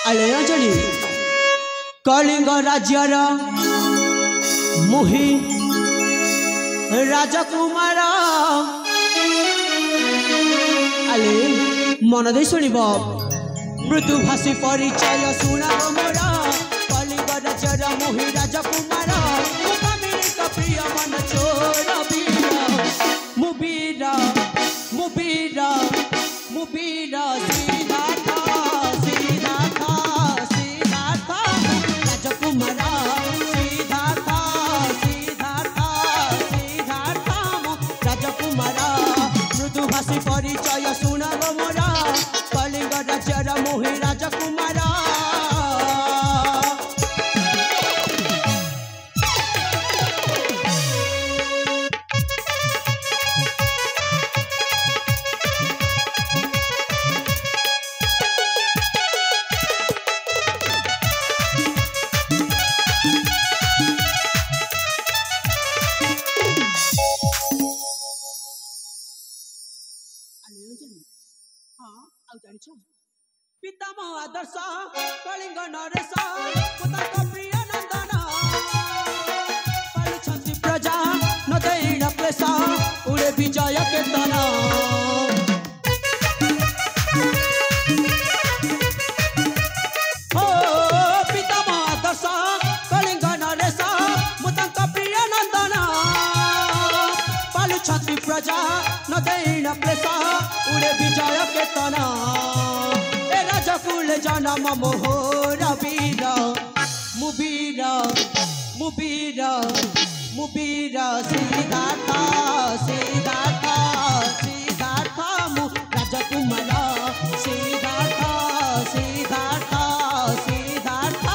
आले अंजलि कलिंग राज्यर मुहि राजकुमार आले मन दे शुणब मृदुभाषी परिचय शुणब मोर कलिंग राज्यर मुहि राजकुमार प्रिय मन चोर मुबीर मुबीर मुबीर सिद्धार्थ सिद्धार्थ सिद्धार्थ राजकुमार सिद्धार्थ सिद्धार्थ सिद्धार्थ राजकुमार मृदुभाषी परिचय शुणब मोर कलिंग राज्यर मोहि राजकुमार पितामह आदर्श कलिंग नरेश प्रिय नंदन पालुछंती प्रजा नदैण क्लेश उड़े विजय केतन हो पितामह आदर्श कलिंग नरेश प्रिय नंदन पालुछंती प्रजा नदैण क्लेश उड़े विजय केतन कुल जनम मोहर वीर मुबीर मुबीर मुबीर सिद्धार्थ सिद्धार्थ सिद्धार्थ राजकुमार सिद्धार्थ सिद्धार्थ सिद्धार्थ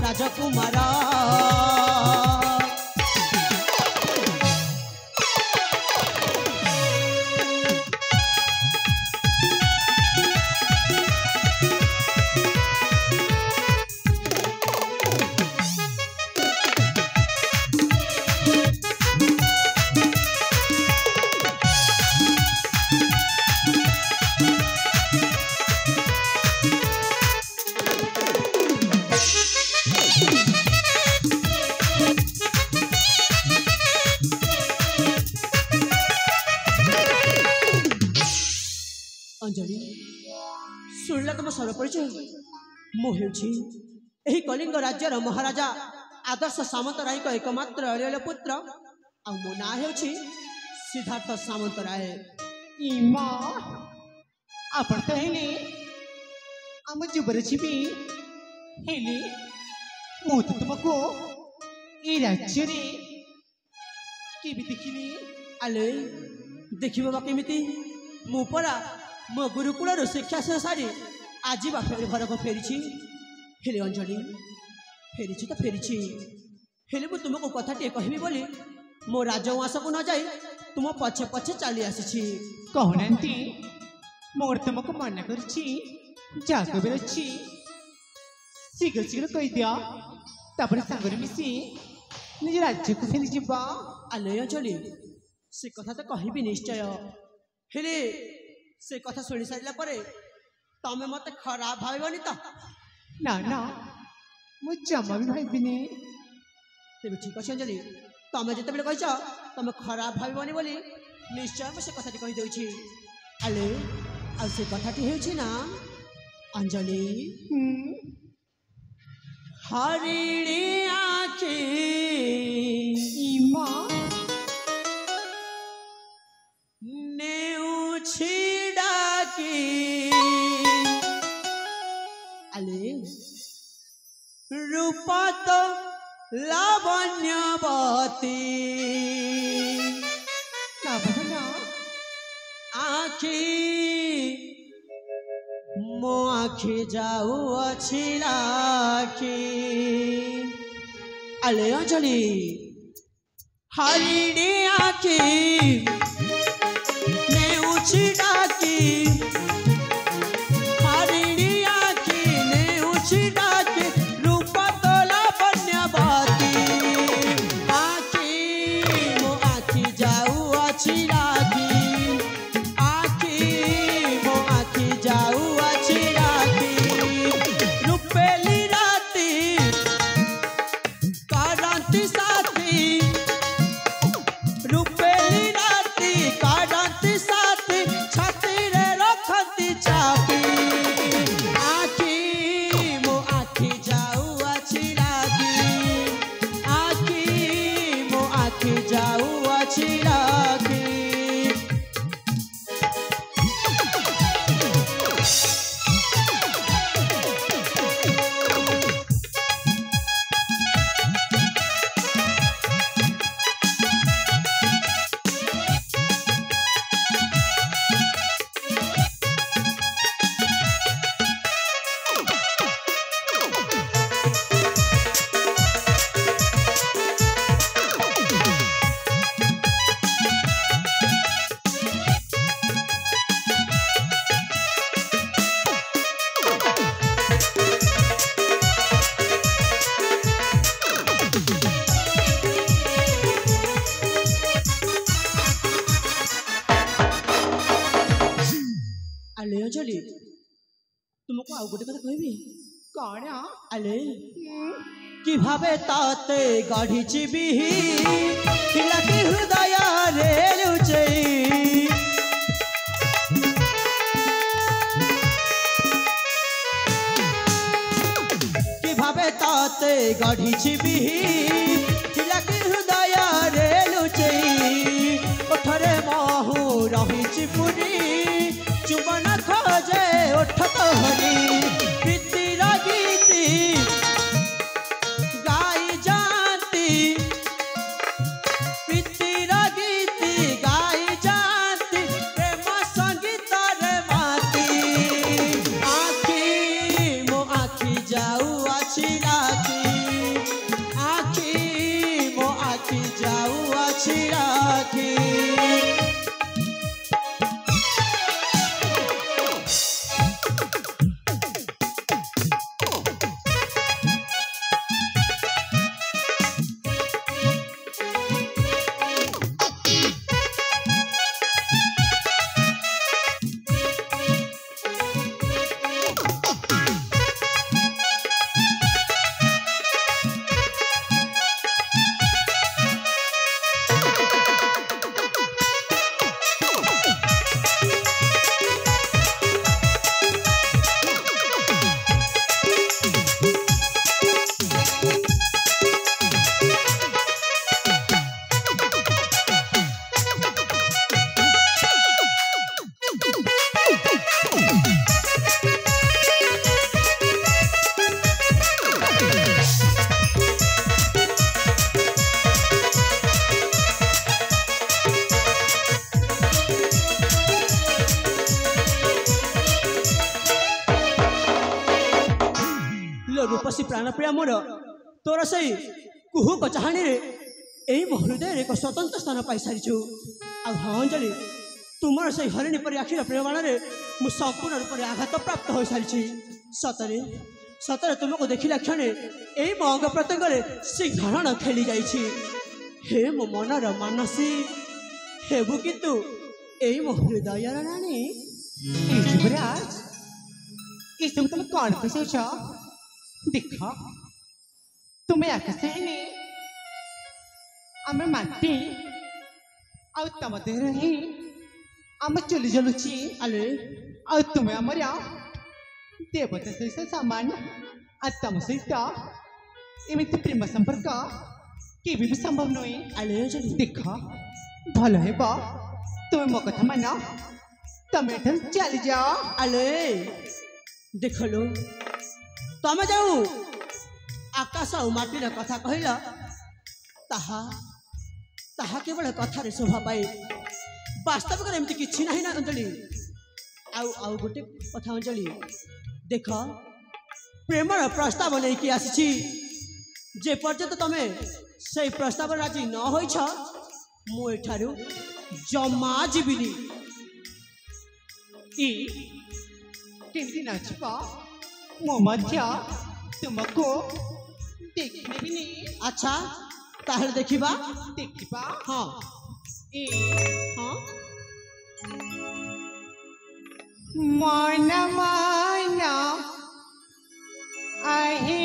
राजकुमार अंजलि शुणिल तुम सर्वपरिचय मुझे कलिंग राज्यर महाराजा आदर्श सामंतराय एकमात्र अड़ियल पुत्र आ मो ना हो सिद्धार्थ सामंतराय आपण तो हेले आम जुबर भी हेले मु तो तुमको ये राज्य रे केबी देखिली आले देखी बाबा केमिति मु परा मो गुरुकुल शिक्षा से सारी आज बाप घर को फेरी हेले अंजलि फेरी तो फेरी हेले मु तुमको कथाटे कहबी बोली मो राजवास को न जाई तुम पछे पछे चली आसी कहना मोर तुमको मना कर जागबे अच्छी शीघ्र शीघ्र कही दिया तापर सांगरे मिसी निज राज्य को फेरी जीवा आले अंजलि से कथा तो कहबी निश्चय हेले से कथा शुणी सारा तमें मत खराब भावनी तो ना ना मुझे जमा भी भावनी तेज ठीक अच्छे अंजलि तमें जिते कह तुम खराब भावनी बोली निश्चय मुझे कथाटी कहीदे आले आ से कथाटी हो अंजलि हरिणी आखि आले रूप तो लावण्यवती आखि मो आखि जाऊ अच्छी लाखी आले अंजलि हरिणी आखि ने उछी डाकी तुमको आउ गोटे कथा कहबी कौन आले কিভাবে তাতে গঢ়িছি বিহি খিলাকি হৃদয়রে লুচেই কিভাবে তাতে গঢ়িছি বিহি খিলাকি হৃদয়রে লুচেই ওঠরে মহু রহিছি পুরি চুমন খোঁজে ওঠ তোহরি প্রীতির গীতি रूपसी प्राणप्रिया मोर तोर से कुहुक चाहणी मो हृदय एक स्वतंत्र स्थान पाई सारी हाँ अंजलि तुम से हरिणी परी आखिर प्रेमाण मु संपूर्ण रूप से आघात प्राप्त हो सारी सतरे सतरे तुमको देखला क्षण यही मो अंग प्रत्यंग सिंहरण खेली जाइए हे मो मनर मानसी हेबु किंतु यही मो हृदय राणी युवराज ये सब तुम कौन सोच देख तुम्हें आकाशे आम माटी आम देह ही आम चुली जलुची आले आ तुम्हें आमर देवता सहित सामान आ तम सहित एमती प्रेम संपर्क के भी संभव नुहे आले देख भल हे तुम्हें मो कथा मान तमें एठन चली जाओ आले देख लो तमे जाऊ आकाश और माटीर कथा कहला ताहा ताहा केवल कथार शोभा पाए वास्तविक एमती किसी ना ना अंजलि आउ आउ गोटे कथा अंजलि देख प्रेमर प्रस्ताव नहीं आसी जे पर्यंत तमे से प्रस्ताव राजी न होइछ मु एठारु जमा जीविनी केमती नाचपा मो मध्य तुमको देखने भी नहीं अच्छा ताहले देखिबा देखिबा हाँ हाँ मन माना आहे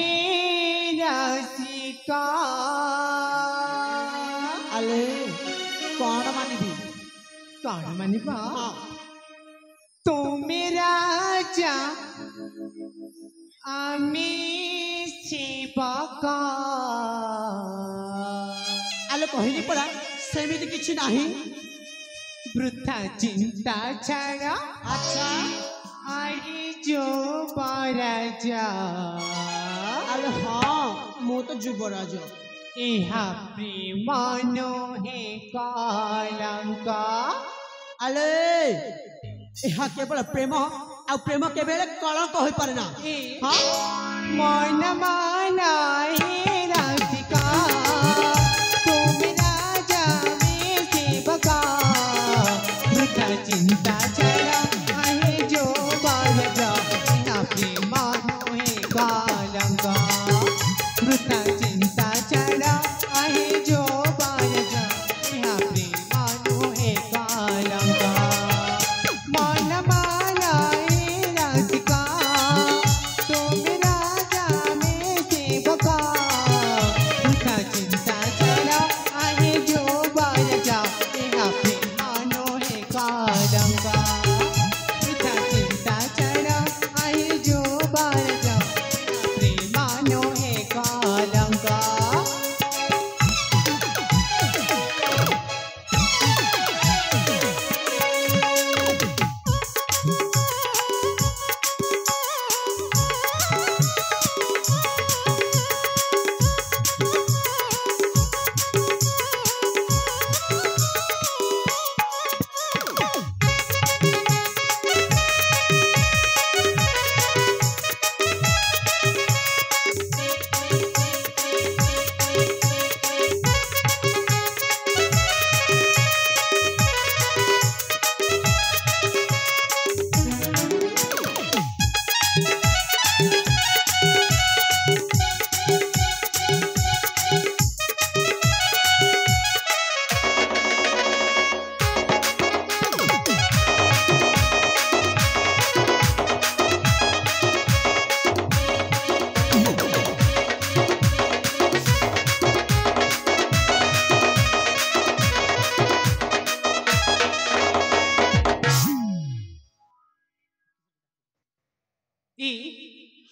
रसिका आले कौन मानिबी कौन मानिबा हाँ तो मेरा जा आमी सेवका आले कहली पड़ा सेमिति किछि नाही वृथा चिंता छाड़ा अच्छा आई जो बराजा अरे हाँ मु तो युवराज इहा प्रेमानो हे कालंका आले यह केवल प्रेम आ प्रेम केवल कलंक हो पारे ना हाँ मन माना हे राधिका तुम राजा में सेवका वृथा चिंता चला आहे जो बालजा ना प्रेमानो हे कालंका वृथा चिंता चला आहे जो बालजा ना प्रेमानो हे कालंका मन माना हे राधिका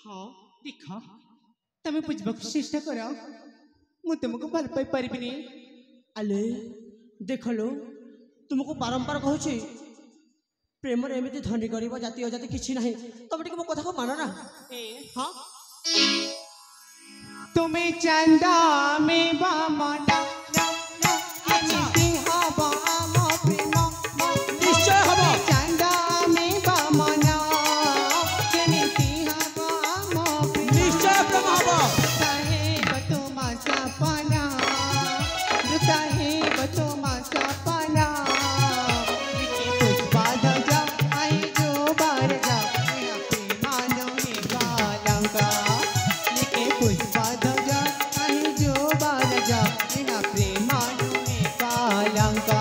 हाँ देख तमें बुझा चेष्टा कर मु तुमको भल पाई पारिबिनी आले देख लो तुमको बारंबार कहूँ प्रेम एमती धनी गरीब जाति अजाति किसी ना तुम टे मो कथा को मान ना हाँ तुम्हें चंदा में बामना एमिति हब आम प्रेम निश्चय हम चंदा में बामना एमिति हब आम प्रेम निश्चय प्रेम हम साहेब तुम सपना साहेब तुम सपना पुष्पा ध्वजा आई जो बार जा प्रेमानो में कालंका लिखे पुष्पा ध्वजा आई जो बार जा प्रेमानो में कालंका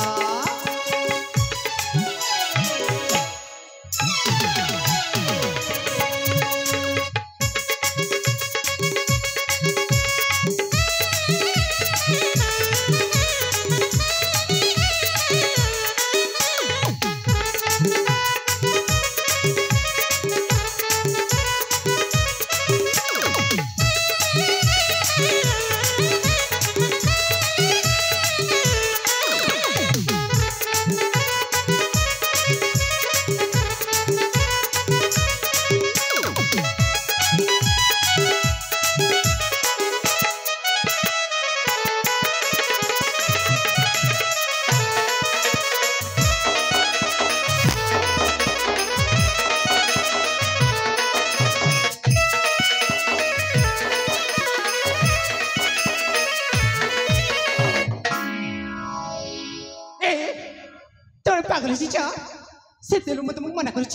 पागल से तुमको मना कर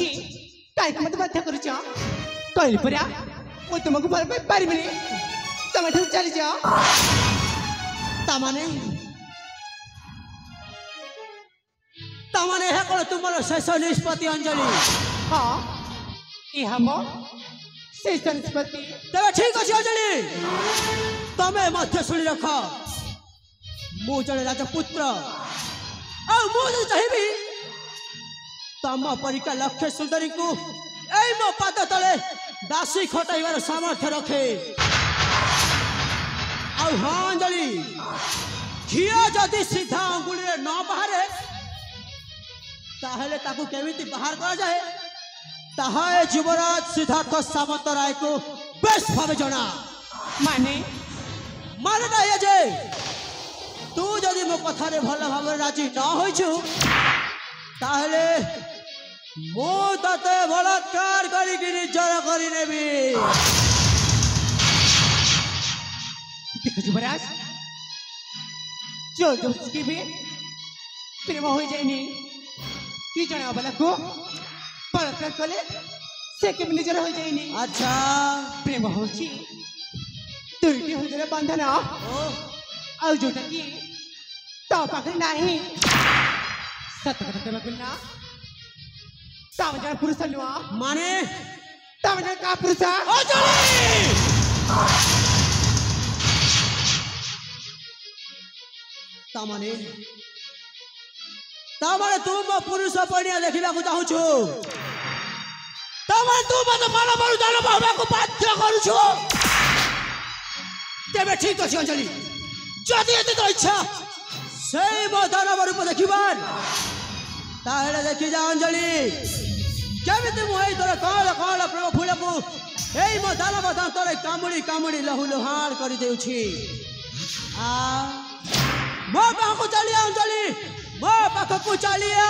मत बाध्य कर कहली परा मुझे तुमको भल पाई पारि तुम चली जाओ तामाने तामाने है कौन तुम्हारा शेष निष्पत्ति अंजलि हाँ यह मो शेष निष्पत्ति तेरे ठीक अच्छे अंजलि तमें मध्य शुणी रख मु जड़े राजपुत्र मुझे चाहिए तम परिका लक्ष्य सुंदरी को ए मो पाद तले दासी खटाइबार सामर्थ्य रखे हाँ अंजलि घी जदि सीधा अंगुली न बाहर ताहले ताकू केमिति बाहर करा जाए ताहा युवराज सिद्धार्थ सामंत राय को बेस भावे जना माने माने ना ये जे तू जदि मो कथारे भल भाव राजी न होइछु ताहले मो तते बलात्कार करिकि निर्जर करि नेबी देखो युवराज जो दोस्ती भी प्रेम हो जाएनी कि जने वाला को बलात्कार कले से के निर्जर हो जाएनी अच्छा प्रेम होची दुर्टी हो गले बंधन आ जोटा की तो पाखरी नाही सत करते लगना ताम जन पुरुष नुआ माने ताम जन का पुरुष अंजलि तामाने तामाने तू मो पुरुष पड़िया देखिबा को चाहू छु तामाने तू मते माला मारू दान बाबा को बाध्य करू छु तेबे ठीक अछि अंजलि जदि एते तो इच्छा सेई मो दानव रूप देखिबार ताहेले देखि जा अंजलि केमिति मुई तोर काल काल प्रेम फूल को एई मो दानव दान तोरे कामुड़ी कामुड़ी लहु लुहार करि देउछि आ मो पाखु चलिया अंजलि मो पाखु चलिया